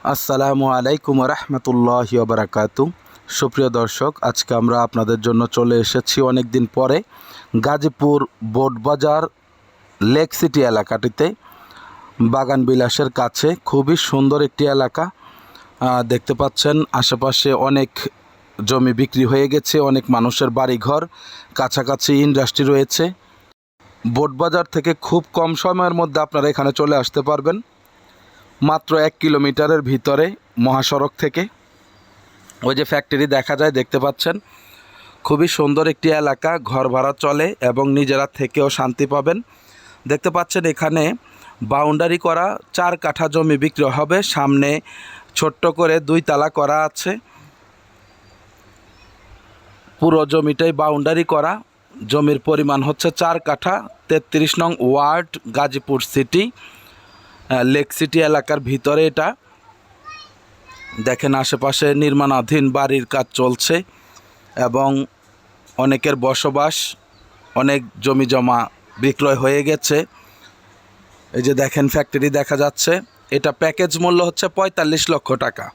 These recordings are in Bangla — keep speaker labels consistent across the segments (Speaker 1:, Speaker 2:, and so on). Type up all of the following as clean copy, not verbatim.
Speaker 1: আসসালামু আলাইকুম রহমতুল্লাহি ওবরাকাতু। সুপ্রিয় দর্শক, আজকে আমরা আপনাদের জন্য চলে এসেছি অনেক দিন পরে গাজীপুর বোটবাজার লেক সিটি এলাকাটিতে, বাগান বিলাসের কাছে। খুবই সুন্দর একটি এলাকা। দেখতে পাচ্ছেন আশেপাশে অনেক জমি বিক্রি হয়ে গেছে, অনেক মানুষের বাড়িঘর, কাছাকাছি ইন্ডাস্ট্রি রয়েছে। বোটবাজার থেকে খুব কম সময়ের মধ্যে আপনারা এখানে চলে আসতে পারবেন, মাত্র 1 কিলোমিটারের ভিতরে মহাসড়ক থেকে। ওই যে ফ্যাক্টরি দেখা যায়, দেখতে পাচ্ছেন। খুবই সুন্দর একটি এলাকা, ঘর ভাড়া চলে এবং নিজেরা থেকেও শান্তি পাবেন। দেখতে পাচ্ছেন এখানে বাউন্ডারি করা 4 কাঠা জমি বিক্রি হবে। সামনে ছোট্ট করে 2 তালা করা আছে। পুরো জমিটাই বাউন্ডারি করা। জমির পরিমাণ হচ্ছে 4 কাঠা, 33 নং ward, Gazipur city, lake city এলাকার ভিতরে এটা। দেখেন আশেপাশে নির্মাণাধীন বাড়ির কাজ চলছে এবং অনেকের বসবাস, অনেক জমি জমা বিক্রয় হয়ে গেছে। এই যে দেখেন ফ্যাক্টরি দেখা যাচ্ছে। এটা প্যাকেজ মূল্য হচ্ছে 45 লক্ষ টাকা।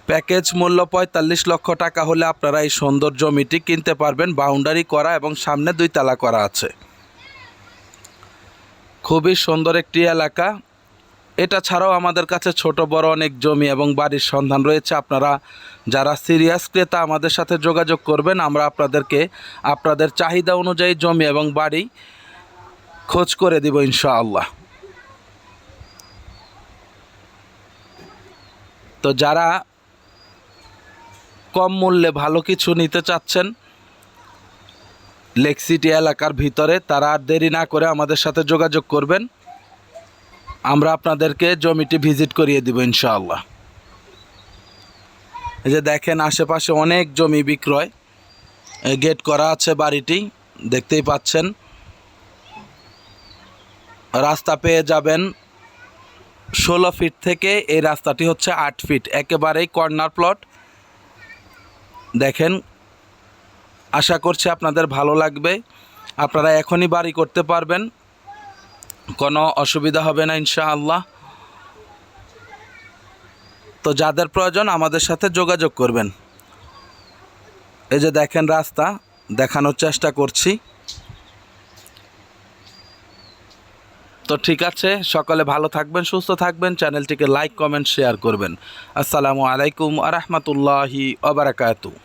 Speaker 1: প্যাকেজ মূল্য 45 লক্ষ টাকা হলে আপনারা এই সুন্দর জমিটি কিনতে পারবেন, বাউন্ডারি করা এবং সামনে 2 তালা করা আছে। খুবই সুন্দর একটি এলাকা। এটা ছাড়াও আমাদের কাছে ছোট বড় অনেক জমি এবং বাড়ির সন্ধান রয়েছে। আপনারা যারা সিরিয়াস ক্রেতা আমাদের সাথে যোগাযোগ করবেন, আমরা আপনাদেরকে আপনাদের চাহিদা অনুযায়ী জমি এবং বাড়ি খোঁজ করে দিব ইনশাআল্লাহ। তো যারা কম মূল্যে ভালো কিছু নিতে চাচ্ছেন লেক সিটি এলাকার ভিতরে, তারা আর দেরি না করে আমাদের সাথে যোগাযোগ করবেন। আমরা আপনাদেরকে জমিটি ভিজিট করিয়ে দিব ইনশাআল্লাহ। এই যে দেখেন আশেপাশে অনেক জমি বিক্রয়, গেট করা আছে বাড়িটি, দেখতেই পাচ্ছেন। রাস্তা পেয়ে যাবেন 16 ফিট থেকে, এই রাস্তাটি হচ্ছে 8 ফিট, একেবারেই কর্নার প্লট। দেখেন, আশা করছি আপনাদের ভালো লাগবে। আপনারা এখনই বাড়ি করতে পারবেন, কোনো অসুবিধা হবে না ইনশাআল্লাহ। তো যাদের প্রয়োজন আমাদের সাথে যোগাযোগ করবেন। এই যে দেখেন রাস্তা, দেখানোর চেষ্টা করছি। তো ঠিক আছে, সকলে ভালো থাকবেন, সুস্থ থাকবেন। চ্যানেলটিকে লাইক, কমেন্ট, শেয়ার করবেন। আসসালামু আলাইকুম ওয়া রাহমাতুল্লাহি ওয়া বারাকাতুহু।